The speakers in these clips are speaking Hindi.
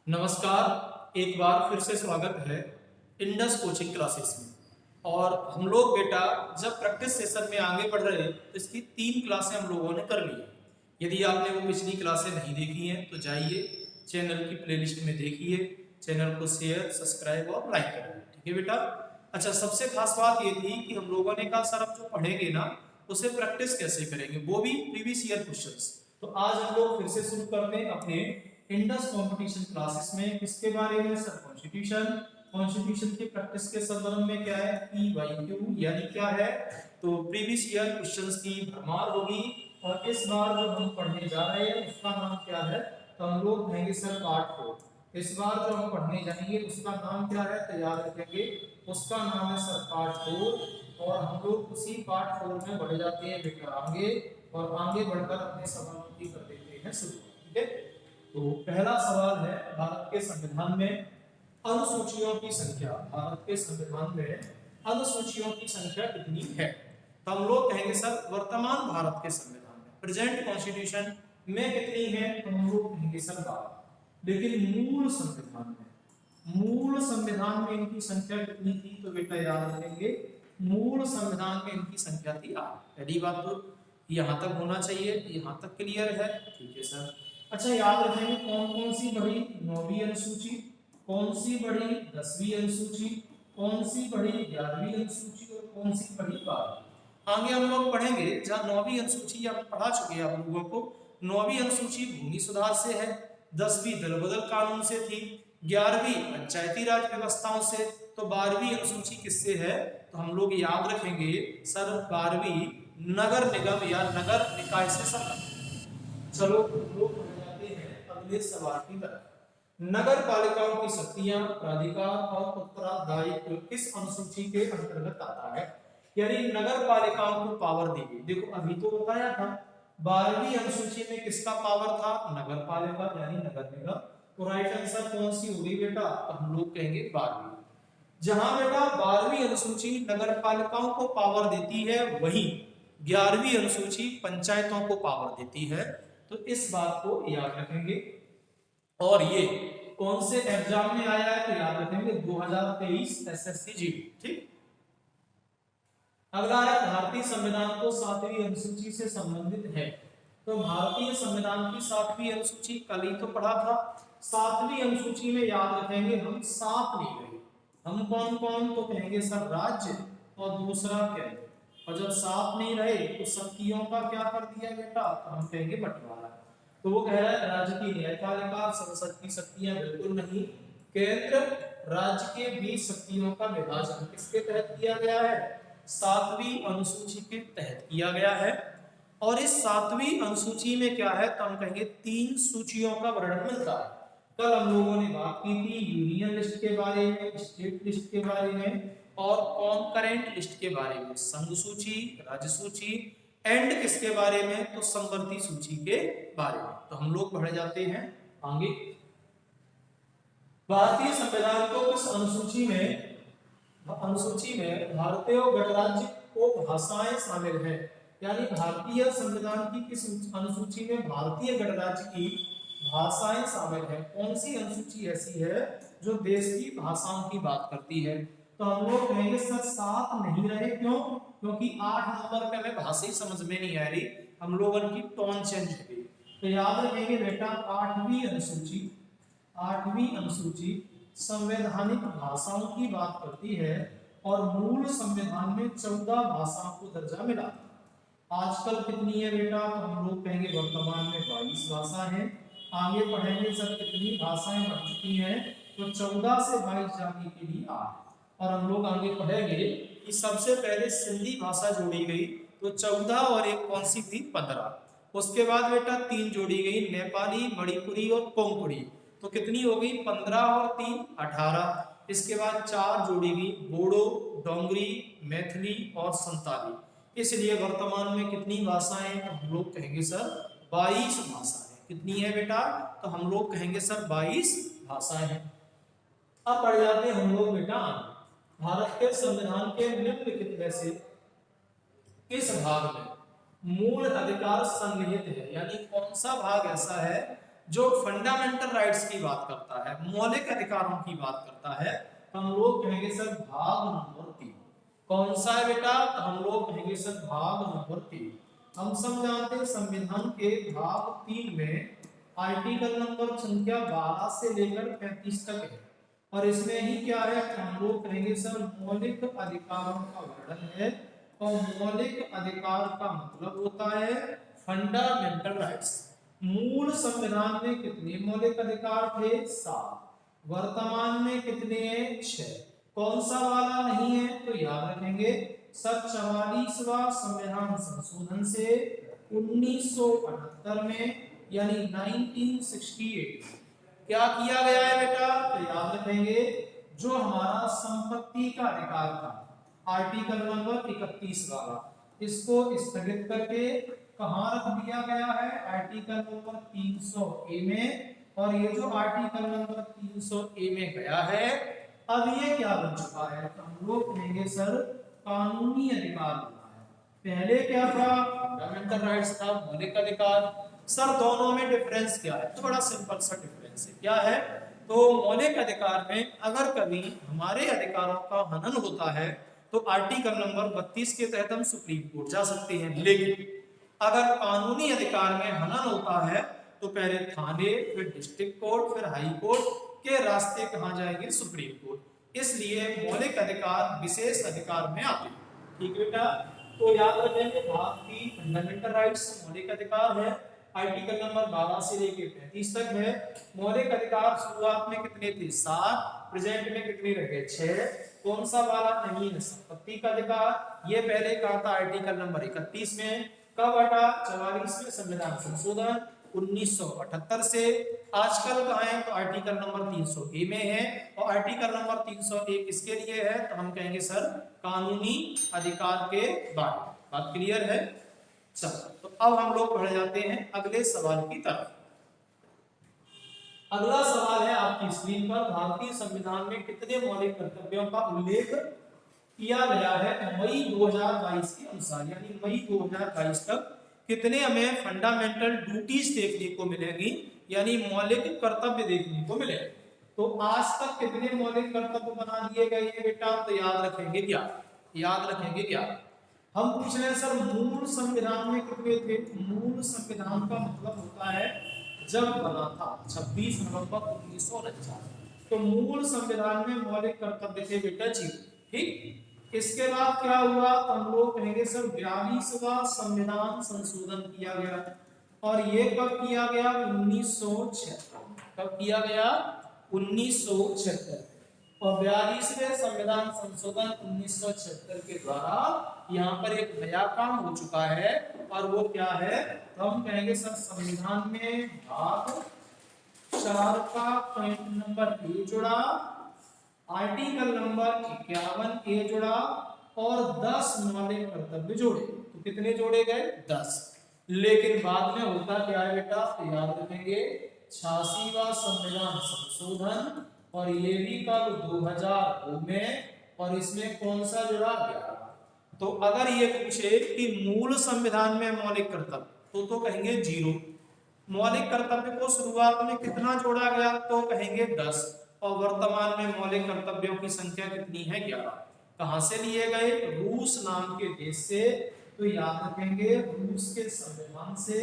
नमस्कार, एक बार फिर से स्वागत है इंडस कोचिंग क्लासेस में। और हम लोग बेटा जब प्रैक्टिस सेशन में आगे बढ़ रहे तो इसकी 3 क्लासें हम लोगों ने कर ली है। यदि आपने वो पिछली क्लासें नहीं देखी हैं तो जाइए चैनल की प्लेलिस्ट में देखिए, चैनल को शेयर, सब्सक्राइब और लाइक करिए। ठीक है बेटा। अच्छा, सबसे खास बात ये थी कि हम लोगों ने कहा सर अब जो पढ़ेंगे ना उसे प्रैक्टिस कैसे करेंगे, वो भी प्रीवियस ईयर क्वेश्चंस। तो आज हम लोग फिर से शुरू करते हैं अपने इंडस कंपटीशन क्लासेस में। किसके बारे में सर? कॉन्स्टिट्यूशन की प्रैक्टिस के संदर्भ में क्या है PYQ, यानी क्या है तो प्रीवियस ईयर क्वेश्चंस की भरमार होगी। और इस बार जो हम पढ़ने जा रहे हैं उसका नाम क्या है तो हम लोग कहेंगे सर पार्ट 4। इस बार जो हम पढ़ने जाएंगे उसका नाम क्या है तो याद रखेंगे, उसका नाम है सर पार्ट 4। और हम लोग उसी पार्ट 4 में बढ़ जाते हैं बेटा आगे, और आगे बढ़कर अपने सवालों की कर देते हैं शुरू। ठीक है, तो पहला सवाल है भारत के संविधान में अनुसूचियों की संख्या। भारत के संविधान में अनुसूचियों की संख्या कितनी है? तो हम लोग कहेंगे सर वर्तमान भारत के संविधान में, प्रेजेंट कॉन्स्टिट्यूशन में कितनी है तो हम लोग कहेंगे सर 12। लेकिन मूल संविधान में इनकी संख्या कितनी थी तो बेटा याद रखेंगे, मूल संविधान में इनकी संख्या थी 8। पहली बात तो यहाँ तक होना चाहिए, यहाँ तक क्लियर है। ठीक है सर। अच्छा, याद रखेंगे कौन कौन सी बढ़ी 9वीं अनुसूची, कौन सी बढ़ी 10वीं अनुसूची, कौन सी बढ़ी 11वीं अनुसूची और कौन सी बढ़ी 12वीं। आगे हम लोग पढ़ेंगे जहाँ 9वीं अनुसूची आप पढ़ा चुके हैं आप लोगों को। 9वीं अनुसूची भूमि सुधार से है, 10वीं दल बदल कानून से थी, 11वीं पंचायती राज व्यवस्थाओं से, तो 12वीं अनुसूची किससे है तो हम लोग याद रखेंगे सर 12वीं नगर निगम या नगर निकाय से संबंधित। चलो लोग बढ़ जाते हैं अगले सवाल की तरफ। नगर पालिकाओं की शक्तियां, प्राधिकार और उत्तरदायित्व किस अनुसूची के अंतर्गत आता है? यानी नगर पालिकाओं को पावर दी गई। देखो अभी तो बताया था 12वीं अनुसूची में किसका पावर था? नगर पालिका यानी नगर निगम। तो राइट आंसर कौन सी होगी बेटा तो हम लोग कहेंगे 12वीं। जहां बेटा 12वीं अनुसूची नगर पालिकाओं को पावर देती है, वहीं 11वीं अनुसूची पंचायतों को पावर देती है। तो इस बात को याद रखेंगे। और ये कौन से एग्जाम में आया है तो याद रखेंगे 2023 SSC GD। ठीक। अगला है भारतीय संविधान को 7वीं अनुसूची से संबंधित है। तो भारतीय संविधान की 7वीं अनुसूची कल ही तो पढ़ा था। 7वीं अनुसूची में याद रखेंगे हम 7 नहीं रहे, हम कौन कौन तो कहेंगे सर राज्य और दूसरा केंद्र। और जब 7 नहीं रहे तो शक्तियों का क्या कर दिया बेटा तो हम कहेंगे बंटवारा। तो वो कह रहा है राज्य की न्यायपालिका, संसद की शक्तियां बिल्कुल नहीं, केंद्र राज्य के बीच शक्तियों का विभाजन किसके तहत किया गया है? 7वीं अनुसूची के तहत किया गया है। और इस 7वीं अनुसूची में क्या है तो हम कहेंगे 3 सूचियों का वर्णन मिलता है। कल हम लोगों ने बात की थी यूनियन लिस्ट के बारे में, स्टेट लिस्ट के बारे में और कॉन्करेंट लिस्ट के बारे में, संघ सूची, राज्य सूची, एंड किसके बारे में तो समवर्ती सूची के बारे में। तो हम लोग बढ़ जाते हैं आगे। भारतीय संविधान को किस अनुसूची में भारतीय गणराज्य को भाषाएं शामिल है? यानी भारतीय संविधान की किस अनुसूची में भारतीय गणराज्य की भाषाएं शामिल है? कौन सी अनुसूची ऐसी है जो देश की भाषाओं की बात करती है? तो हम लोग कहेंगे सर 7 नहीं रहे, क्यों? क्योंकि 8 नंबर पे हमें भाषा ही समझ में नहीं आ रही, हम लोगों की टोन चेंज हो गई। तो याद रखेंगे बेटा 8वीं अनुसूची संवैधानिक भाषाओं की बात करती है और मूल संविधान में 14 भाषाओं को दर्जा मिला। आजकल कितनी है बेटा तो हम लोग कहेंगे वर्तमान में 22 भाषा है। आगे पढ़ेंगे सर कितनी भाषाएं बढ़ चुकी हैं तो 14 से 22 जाने के लिए 8। और हम लोग आगे पढ़ेंगे कि सबसे पहले सिंधी भाषा जोड़ी गई तो 14 और एक कौन सी थी 15। उसके बाद बेटा 3 जोड़ी गई नेपाली, मणिपुरी और कोंकणी, तो कितनी हो गई 15 और 3 18। इसके बाद 4 जोड़ी गई बोडो, डोंगरी, मैथिली और संताली। इसलिए वर्तमान में कितनी भाषाएं तो हम लोग कहेंगे सर 22 भाषाएं। कितनी है बेटा तो हम लोग कहेंगे सर 22 भाषाएं हैं। अब पढ़ जाते हैं हम लोग बेटा भारत के संविधान के निम्नलिखित में से किस भाग में मूल अधिकार सन्निहित है? यानी कौन सा भाग ऐसा है जो फंडामेंटल राइट्स की बात करता है, मौलिक अधिकारों की बात करता है, तो हम लोग कहेंगे सर भाग नंबर 3। कौन सा है बेटा? तो हम लोग कहेंगे सर भाग नंबर 3। हम सब जानते हैं संविधान के भाग 3 में आर्टिकल नंबर संख्या 12 से लेकर 35 तक है, और इसमें ही क्या है? हम लोग कहेंगे सर मौलिक अधिकारों का वर्णन है, और मौलिक अधिकार का मतलब होता है फंडामेंटल राइट्स। मूल संविधान में कितने मौलिक अधिकार थे? 7। वर्तमान में कितने हैं? 6। कौन सा वाला नहीं है? तो याद रखेंगे सर 44वां संविधान संशोधन से 1978 में यानी 1968 क्या किया गया है बेटा? तो याद रखेंगे जो हमारा संपत्ति का अधिकार था आर्टिकल नंबर 31 वाला, इसको स्थगित करके कहां रख दिया गया है? आर्टिकल नंबर 300 ए में। और ये जो आर्टिकल नंबर 300 ए में गया है, अब ये क्या बन चुका है? तो हम लोग कहेंगे सर कानूनी अधिकार बना है। पहले क्या था? फंडामेंटल राइट्स था, मौलिक अधिकार। सर दोनों में डिफरेंस क्या है? तो बड़ा सिंपल सा डिफरेंस है। क्या है? तो मौलिक अधिकार में अगर कभी हमारे अधिकारों का हनन होता है तो आर्टिकल नंबर 32 के तहत हम सुप्रीम कोर्ट जा सकते हैं, लेकिन अगर कानूनी अधिकार में हनन होता है तो पहले थाने, फिर डिस्ट्रिक्ट कोर्ट, फिर हाई कोर्ट के रास्ते कहां जाएंगे? Supreme court. इसलिए मौलिक अधिकार विशेष अधिकार में आते हैं। ठीक है बेटा, तो याद रखेंगे भाग 3 फंडामेंटल राइट्स मौलिक अधिकार है, आर्टिकल नंबर 12 से लेकर 35 तक है। मौलिक अधिकार शुरुआत में कितने थे? 7। प्रेजेंट में कितने रह गए? 6। कौन सा वाला नहीं है? संपत्ति का अधिकार। ये पहले कहा था आर्टिकल नंबर 31 में। कब हटा? 44वें संविधान संशोधन 1978 से। आजकल कहाँ है? तो आर्टिकल नंबर 300 ए में है, और आर्टिकल नंबर 301 किसके लिए है? तो हम कहेंगे सर कानूनी अधिकार के बारे में। बात क्लियर है? चलो, तो अब हम लोग बढ़ जाते हैं अगले सवाल की तरफ। अगला सवाल है आपकी स्क्रीन पर, भारतीय संविधान में कितने मौलिक कर्तव्यों का उल्लेख किया गया है? मई 2022 के अनुसार, यानी मई 2022 तक कितने हमें फंडामेंटल ड्यूटीज देखने को मिलेगी, यानी मौलिक कर्तव्य देखने को मिलेंगे। तो आज तक कितने मौलिक कर्तव्य बना दिए गए हैं बेटा? तो याद रखेंगे क्या? याद रखेंगे क्या? हम पूछ रहे हैं सर मूल संविधान में कितने थे? मूल संविधान का मतलब होता है जब बना था 26 नवंबर 1949। तो मूल संविधान में मौलिक कर्तव्य थे बेटा 0। ठीक, इसके बाद क्या हुआ? तो हम लोग कहेंगे सर 42वां संविधान संशोधन किया गया, और ये कब किया गया? 1976। कब किया गया? 1976। और 42वें संविधान संशोधन 1976 के द्वारा यहाँ पर एक नया काम हो चुका है, और वो क्या है? तो हम कहेंगे सर संविधान में भाग 4 का पॉइंट नंबर ए जुड़ा, आर्टिकल नंबर 51 ए जुड़ा, और 10 मौलिक कर्तव्य जोड़े। तो कितने जोड़े गए? 10। लेकिन बाद में होता क्या है बेटा? तो याद रखेंगे 86वां संविधान संशोधन, और ये भी कब? 2002 में, और इसमें कौन सा जुड़ा? 11। तो अगर ये पूछे कि मूल संविधान में मौलिक कर्तव्य, तो कहेंगे 0। मौलिक कर्तव्य को शुरुआत में कितना जोड़ा गया? तो कहेंगे 10। और वर्तमान में मौलिक कर्तव्यों की संख्या कितनी है? 11। कहां से लिए गए? रूस नाम के देश से। तो याद रखेंगे रूस के संविधान से।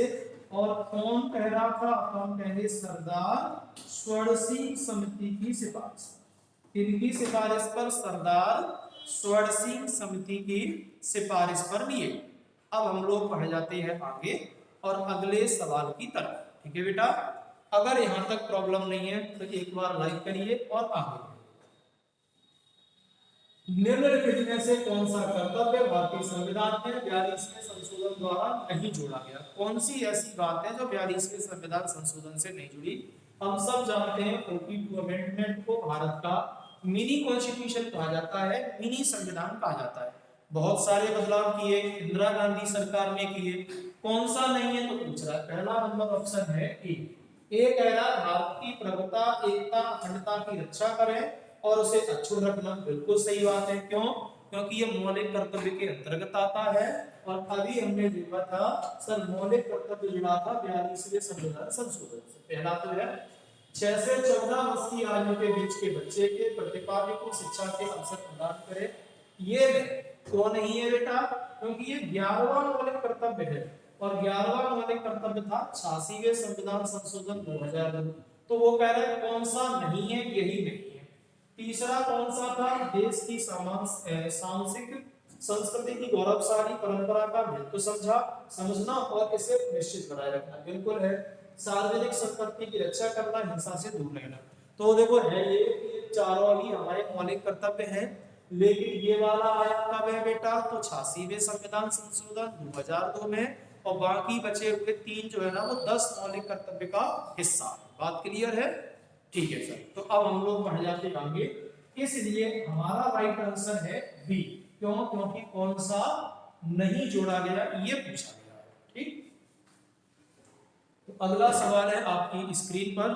और कौन कह रहा था? तो हम कहेंगे सरदार स्वर्ण सिंह समिति की सिफारिश। किनकी सिफारिश पर? सरदार स्वर्ण सिंह समिति की सिफारिश पर लिए। अब हम लोग बढ़ जाते हैं आगे और अगले सवाल की तरफ। ठीक है बेटा, अगर यहां तक प्रॉब्लम नहीं है तो एक बार लाइक करिए और आगे। निम्नलिखित में से कौन सा कर्तव्य भारतीय संविधान में 42वें संशोधन द्वारा नहीं जोड़ा गया? कौन सी ऐसी बात है जो 42वें संविधान संशोधन से नहीं जुड़ी? हम सब जानते हैं 42 अमेंडमेंट को भारत का मिनी कॉन्स्टिट्यूशन कहा जाता है, मिनी संविधान कहा जाता है। बहुत सारे बदलाव किए इंदिरा गांधी सरकार ने किए। कौन सा नहीं है? तो पूछ रहा है। पहला नंबर ऑप्शन है ए कह रहा है भारत की प्रभुता, एकता, अखंडता की रक्षा करें और उसे अक्षुण्ण रखना। बिल्कुल सही बात है। क्यों? क्योंकि ये मौलिक कर्तव्य के अंतर्गत आता है। और अभी हमने देखा था सर मौलिक कर्तव्य जुड़ा था 42वें संविधान संशोधन से। पहला तो है 6 से 14 वर्ष की आयु के बीच के बच्चे के प्रतिभागी को शिक्षा के अवसर प्रदान करे। ये तो नहीं है बेटा, क्योंकि ये 11वां मौलिक कर्तव्य है और 11वां मौलिक कर्तव्य था 86वें संविधान संशोधन 2002। तो वो कह रहे हैं कौन सा नहीं है, यही नहीं है। तीसरा कौन सा था, देश की सांस्कृतिक संस्कृति की गौरवशाली परंपरा का महत्व समझना और इसे निश्चित बनाए रखना, बिल्कुल है। सार्वजनिक संपत्ति की रक्षा करना, हिंसा से दूर रहना। तो देखो है ये चारों ही हमारे मौलिक कर्तव्य हैं। लेकिन ये वाला आया कब है बेटा, तो 86वें संविधान संशोधन 2002 में, और बाकी बचे हुए 3 जो है ना वो 10 मौलिक कर्तव्य का हिस्सा। बात क्लियर है? ठीक है सर। तो अब हम लोग बढ़ जाते आगे। इसलिए हमारा राइट आंसर है बी। क्यों? क्योंकि कौन सा नहीं जोड़ा गया ये पूछा गया है। ठीक। तो अगला सवाल है आपकी स्क्रीन पर।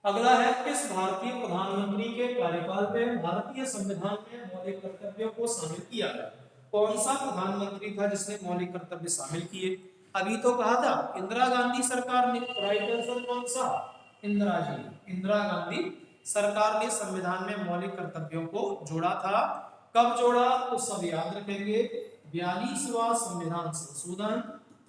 अगला है किस भारतीय प्रधानमंत्री के कार्यकाल में भारतीय संविधान में मौलिक कर्तव्यों को शामिल किया गया? कौन सा प्रधानमंत्री था जिसने मौलिक कर्तव्य शामिल किए? अभी तो कहा था इंदिरा गांधी सरकार ने। राइट आंसर कौन सा? इंदिरा गांधी सरकार ने संविधान में मौलिक कर्तव्यों को जोड़ा था। कब जोड़ा? तो सब याद रखेंगे, 42वां संविधान संशोधन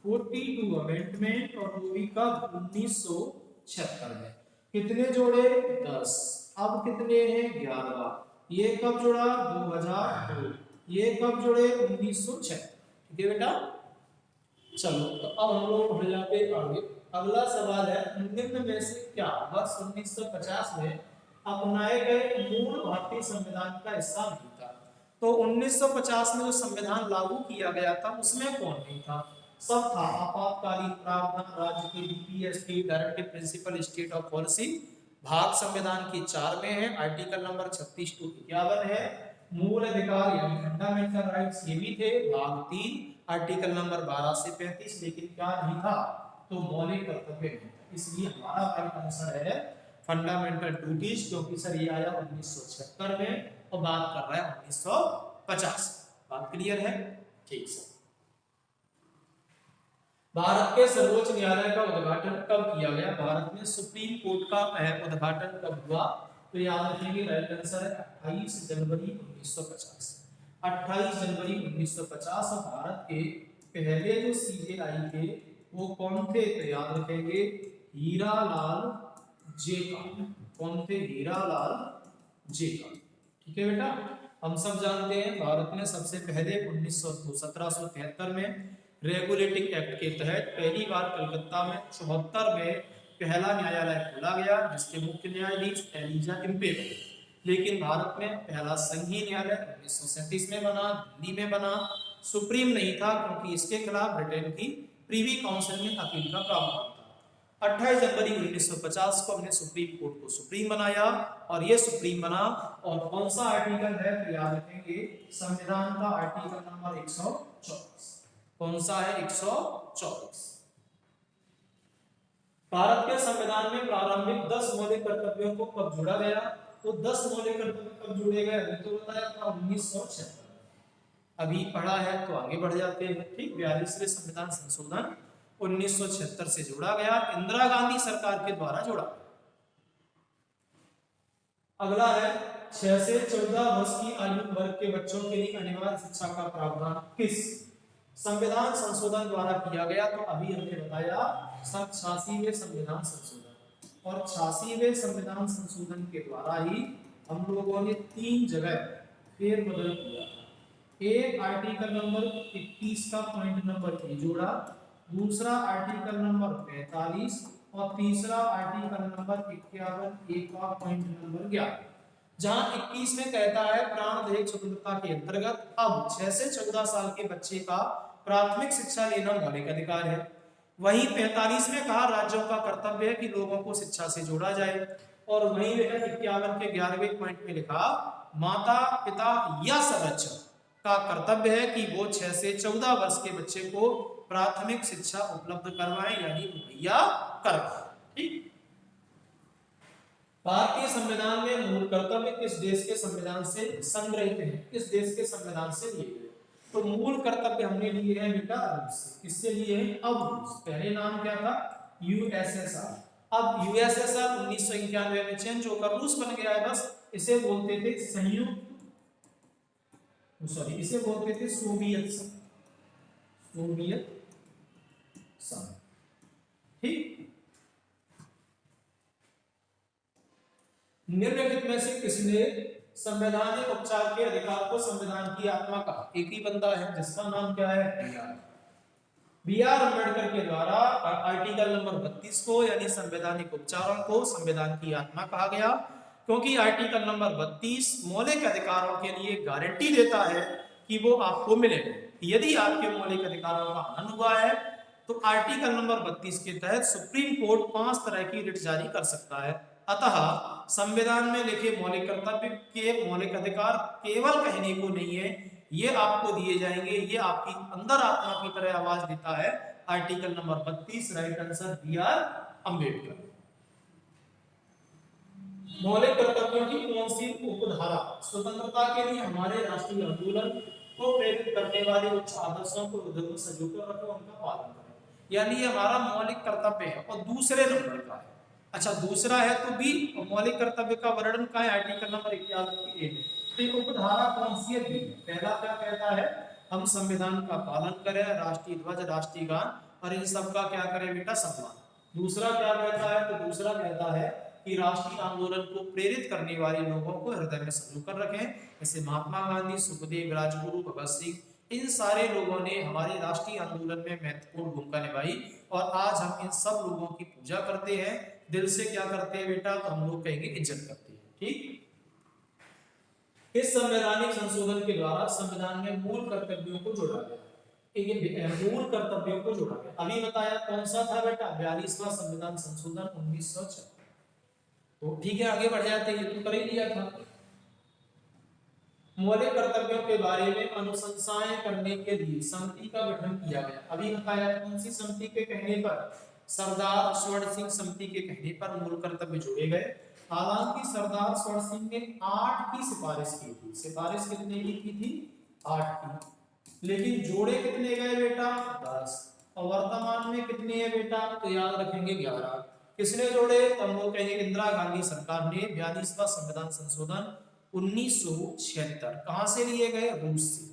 42 अमेंडमेंट, और वो भी कब? 1976 में। कितने जोड़े? 10। अब कितने हैं? 11। ये कब जोड़ा? 2002। ये कब जोड़े? 1976। ठीक है बेटा। चलो तो अब हम लोग बढ़ जाते आगे। अगला सवाल है निम्न में से क्या वर्ष 1950 में अपनाए गए मूल भारतीय संविधान का हिस्सा नहीं था? तो 1950 में जो संविधान लागू किया गया था उसमें कौन नहीं था? सब था। आपातकालीन प्रावधान, राज्य की DPST, directive principle state of policy, भाग संविधान की 4 में है, आर्टिकल नंबर 36 टू 51 है। मूल अधिकार यानी फंडामेंटल राइट्स ये भी थे, भाग 3 आर्टिकल नंबर 12 से 35। लेकिन क्या नहीं था? तो मौलिक कर्तव्य नहीं था। इसलिए हमारा राइट आंसर है फंडामेंटल ड्यूटीज, क्योंकि सर ये आया 1976 में और बात कर रहा है 1950। बात क्लियर है? ठीक सर। भारत के सर्वोच्च न्यायालय का उद्घाटन कब किया गया? भारत में सुप्रीम कोर्ट का उद्घाटन कब हुआ? तो याद रखेंगे राइट आंसर है 28 जनवरी 1950। 28 जनवरी 1950 भारत के पहले जो सीजेआई थे वो कौन थे? तो याद रखेंगे हीरालाल जेका। कौन थे? हीरालाल जेका। ठीक है बेटा। हम सब जानते हैं भारत में सबसे पहले 1773 में रेगुलेटिंग एक्ट के तहत पहली बार कलकत्ता में 74 में पहला न्यायालय खोला गया जिसके मुख्य न्यायाधीश एलिजा इम्पे थे। लेकिन भारत में पहला संघीय न्यायालय 1937 में बना, दिल्ली में बना। सुप्रीम नहीं था क्योंकि इसके खिलाफ ब्रिटेन की प्रीवी काउंसिल में अपील का प्रावधान था। 28 जनवरी 1950 को हमने सुप्रीम कोर्ट को सुप्रीम बनाया और ये सुप्रीम बना। और कौन सा आर्टिकल है? तो याद रखेंगे संविधान का आर्टिकल नंबर 124। कौन सा है? 124। भारत के संविधान में प्रारंभिक 10 मौलिक कर्तव्यों को कब जोड़ा गया? तो 10 मौलिक कर्तव्य कब जोड़े गए? अभी तो बताया था 1976। अभी पढ़ा है तो आगे बढ़ जाते हैं। ठीक। 42वें संविधान संशोधन 1976 से जोड़ा गया, इंदिरा गांधी सरकार के द्वारा जोड़ा। अगला है 6 से 14 वर्ष की आयु वर्ग के बच्चों के लिए अनिवार्य शिक्षा का प्रावधान किस संविधान संशोधन द्वारा किया गया? तो अभी हमने बताया 86वें संविधान संशोधन। और 86वें संविधान संशोधन के द्वारा ही हम लोगों ने 3 जगह फेरबदल किया था। एक आर्टिकल नंबर 21 का पॉइंट नंबर ए जोड़ा, दूसरा आर्टिकल नंबर 45 और तीसरा आर्टिकल नंबर 51 ए का पॉइंट नंबर 11। जहां 21 में कहता है प्राणदायक स्वतंत्रता के अंतर्गत अब 6 से 14 साल के बच्चे का प्राथमिक शिक्षा लेना मौलिक अधिकार है। वहीं 45 में कहा राज्यों का कर्तव्य है कि लोगों को शिक्षा से जोड़ा जाए। और वहीं 51 के 11वें पॉइंट में लिखा माता पिता या संरक्षक का कर्तव्य है कि वो 6 से 14 वर्ष के बच्चे को प्राथमिक शिक्षा उपलब्ध करवाएं यानी मुहैया करवाएं। ठीक। भारतीय संविधान में मूल कर्तव्य किस देश के संविधान से संग्रहित हैं, किस देश के संविधान से लिए गए? तो मूल कर्तव्य हमने लिए हैं बेटा रूस से। किससे लिए हैं? अब रूस। पहले नाम क्या था? यूएसएसआर। अब यूएसएसआर 1991 में चेंज होकर रूस बन गया है। बस इसे बोलते थे संयुक्त, सॉरी इसे बोलते थे सोवियत संघ, सोवियत संघ। ठीक। निम्नलिखित में से किसने संवैधानिक उपचार के अधिकार को संविधान की आत्मा कहा? एक ही बंदा है जिसका नाम क्या है? बी आर अम्बेडकर के द्वारा आर्टिकल नंबर 32 को यानी संवैधानिक उपचारों को संविधान की आत्मा कहा गया, क्योंकि आर्टिकल नंबर 32 मौलिक अधिकारों के लिए गारंटी देता है कि वो आपको मिलेंगे। यदि आपके मौलिक अधिकारों का हनन हुआ है तो आर्टिकल नंबर 32 के तहत सुप्रीम कोर्ट 5 तरह की रिट जारी कर सकता है। अतः संविधान में लिखे मौलिक कर्तव्य के मौलिक अधिकार केवल कहने को नहीं है, ये आपको दिए जाएंगे। ये आपकी अंदर आत्मा की तरह आवाज देता है article number 32। Right answer B R Ambedkar. मौलिक कर्तव्यों की कौन सी उपधारा स्वतंत्रता के लिए हमारे राष्ट्रीय आंदोलन को प्रेरित करने वाले उच्च आदर्शों को हृदय में संजोकर रखें, उनका पालन करें? यानी हमारा मौलिक कर्तव्य है और दूसरे नंबर का है। अच्छा दूसरा है तो भी मौलिक कर्तव्य का वर्णन का है आर्टिकल नंबर 51 की ए में। तो उपधारा कौन सी है? पहला क्या कहता है? हम संविधान का पालन करें, राष्ट्रीय ध्वज, राष्ट्रीय गान और इन सब का क्या करें बेटा? सम्मान। दूसरा क्या कहता है? तो दूसरा कहता है कि राष्ट्रीय आंदोलन को प्रेरित करने वाले लोगों को हृदय में संजोकर रखें। जैसे महात्मा गांधी, सुखदेव, राजगुरु, भगत सिंह, इन सारे लोगों ने हमारे राष्ट्रीय आंदोलन में महत्वपूर्ण भूमिका निभाई और आज हम इन सब लोगों की पूजा करते हैं। दिल से क्या करते हैं बेटा? तो हम लोग कहेंगे इज्जत करते हैं। ठीक। इस संवैधानिक संशोधन के द्वारा संविधान में मूल कर्तव्यों को जोड़ा गया। मूल कर्तव्यों को जोड़ा गया। अभी बताया कौन सा था बेटा? 42वां संविधान संशोधन 1976। तो ठीक है आगे बढ़ जाते हैं, ये तो कर ही लिया था। मौलिक कर्तव्यों के बारे में अनुशंसाएं करने के लिए समिति का गठन किया गया। अभी बताया कौन सी समिति के कहने पर? सरदार स्वर्ण सिंह समिति के कहने पर मूल कर्तव्य जोड़े गए। हालांकि सरदार स्वर्ण सिंह ने 8 की सिफारिश की थी। सिफारिश कितने की थी? 8 की। लेकिन जोड़े कितने गए बेटा? 10। और वर्तमान में कितने हैं बेटा? तो याद रखेंगे 11। किसने जोड़े? तो हम लोग कहेंगे इंदिरा गांधी सरकार ने 42वां संविधान संशोधन 1976 कहां से लिए गए? रूस से।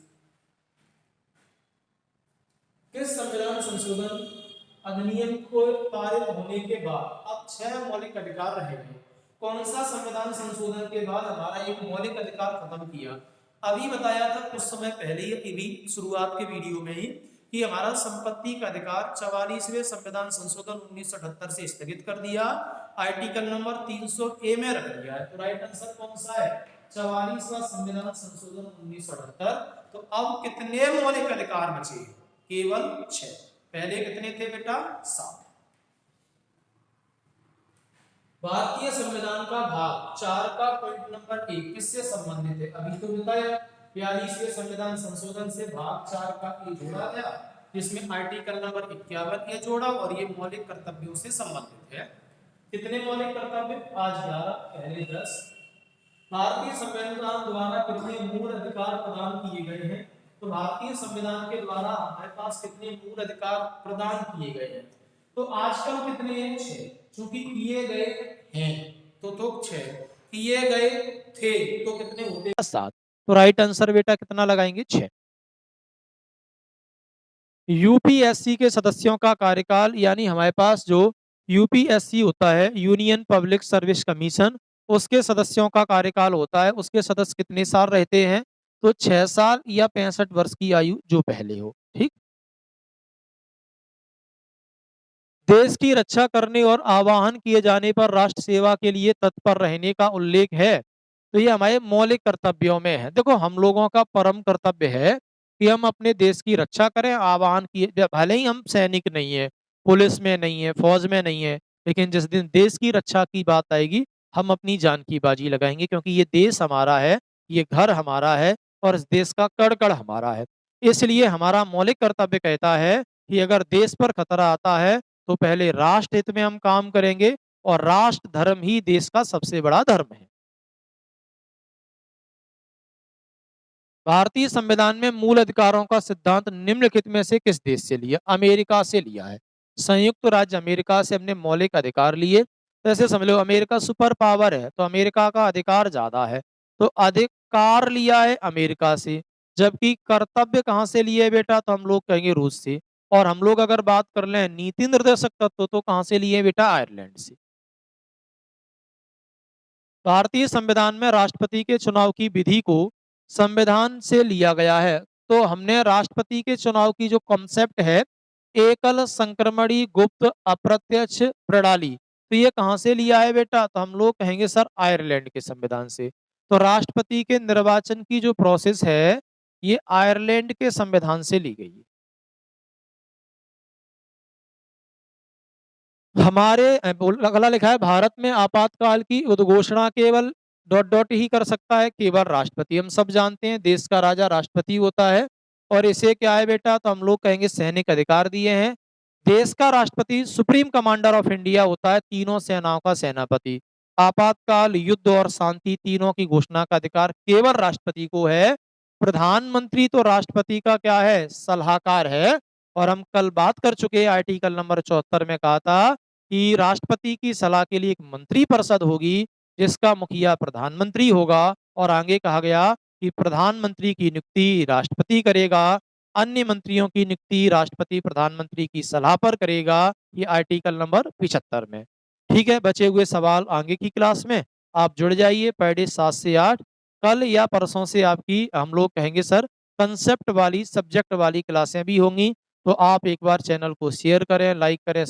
किस संविधान संशोधन अधिनियम को पारित होने के बाद अब 6 मौलिक अधिकार रहे हैं? कौन सा संविधान संशोधन के बाद हमारा एक मौलिक अधिकार खत्म किया? अभी बताया था कुछ समय पहले ही शुरुआत के वीडियो में ही कि हमारा संपत्ति का अधिकार 44वें संविधान संशोधन 1978 से स्थगित कर दिया, आर्टिकल नंबर 300 ए में रख दिया है। तो राइट आंसर कौन सा है? 44वां संविधान संशोधन 1978। तो अब कितने मौलिक अधिकार बचे? केवल 6। पहले कितने थे बेटा? 7। भारतीय संविधान का भाग 4 का पॉइंट नंबर 1 किससे संबंधित है? अभी तो बताया 42वें संविधान संशोधन से भाग 4 का ए जोड़ा गया, जिसमें आर्टिकल नंबर 51 ये जोड़ा और ये मौलिक कर्तव्यों से संबंधित है। कितने मौलिक कर्तव्य? आज 11, पहले 10। भारतीय संविधान द्वारा कितने मूल अधिकार प्रदान किए गए हैं? तो भारतीय संविधान के द्वारा हमारे पास कितने मूल अधिकार प्रदान किए गए हैं? तो आजकल कितने हैं? 6। क्योंकि किए गए हैं तो 6, किए गए थे तो कितने होते? 7। तो राइट आंसर बेटा कितना लगाएंगे? 6। यूपीएससी के सदस्यों का कार्यकाल यानी हमारे पास जो यूपीएससी होता है, यूनियन पब्लिक सर्विस कमीशन, उसके सदस्यों का कार्यकाल होता है। उसके सदस्य कितने साल रहते हैं? तो 6 साल या 65 वर्ष की आयु जो पहले हो। ठीक। देश की रक्षा करने और आह्वान किए जाने पर राष्ट्र सेवा के लिए तत्पर रहने का उल्लेख है। तो ये हमारे मौलिक कर्तव्यों में है। देखो हम लोगों का परम कर्तव्य है कि हम अपने देश की रक्षा करें। आह्वान किए, भले ही हम सैनिक नहीं है, पुलिस में नहीं है, फौज में नहीं है, लेकिन जिस दिन देश की रक्षा की बात आएगी हम अपनी जान की बाजी लगाएंगे, क्योंकि ये देश हमारा है, ये घर हमारा है और इस देश का कड़ कड़ हमारा है। इसलिए हमारा मौलिक कर्तव्य कहता है कि अगर देश पर खतरा आता है तो पहले राष्ट्र हित में हम काम करेंगे और राष्ट्र धर्म ही देश का सबसे बड़ा धर्म है। भारतीय संविधान में मूल अधिकारों का सिद्धांत निम्नलिखित में से किस देश से लिया? अमेरिका से लिया है। संयुक्त राज्य अमेरिका से हमने मौलिक अधिकार लिए। तो ऐसे समझ लो अमेरिका सुपर पावर है तो अमेरिका का अधिकार ज्यादा है, तो अधिकार लिया है अमेरिका से। जबकि कर्तव्य कहाँ से लिए बेटा? तो हम लोग कहेंगे रूस से। और हम लोग अगर बात कर लें नीति निर्देशक तत्व तो कहाँ से लिए बेटा? आयरलैंड से। भारतीय संविधान में राष्ट्रपति के चुनाव की विधि को संविधान से लिया गया है। तो हमने राष्ट्रपति के चुनाव की जो कॉन्सेप्ट है, एकल संक्रमणी गुप्त अप्रत्यक्ष प्रणाली, तो ये कहां से लिया है बेटा? तो हम लोग कहेंगे सर आयरलैंड के संविधान से। तो राष्ट्रपति के निर्वाचन की जो प्रोसेस है ये आयरलैंड के संविधान से ली गई है। हमारे अगला लिखा है भारत में आपातकाल की उद्घोषणा केवल डॉट डॉट ही कर सकता है, केवल राष्ट्रपति। हम सब जानते हैं देश का राजा राष्ट्रपति होता है। और इसे क्या है बेटा? तो हम लोग कहेंगे सैनिक अधिकार दिए हैं। देश का राष्ट्रपति सुप्रीम कमांडर ऑफ इंडिया होता है, तीनों सेनाओं का सेनापति। आपातकाल, युद्ध और शांति तीनों की घोषणा का अधिकार केवल राष्ट्रपति को है। प्रधानमंत्री तो राष्ट्रपति का क्या है? सलाहकार है। और हम कल बात कर चुके हैं आर्टिकल नंबर 74 में कहा था कि राष्ट्रपति की सलाह के लिए एक मंत्री परिषद होगी जिसका मुखिया प्रधानमंत्री होगा। और आगे कहा गया कि प्रधानमंत्री की नियुक्ति राष्ट्रपति करेगा, अन्य मंत्रियों की नियुक्ति राष्ट्रपति प्रधानमंत्री की सलाह पर करेगा। ये आर्टिकल नंबर 75 में। ठीक है, बचे हुए सवाल आगे की क्लास में आप जुड़ जाइए। पर डे 7 से 8 कल या परसों से आपकी हम लोग कहेंगे सर कंसेप्ट वाली सब्जेक्ट वाली क्लासें भी होंगी। तो आप एक बार चैनल को शेयर करें, लाइक करें।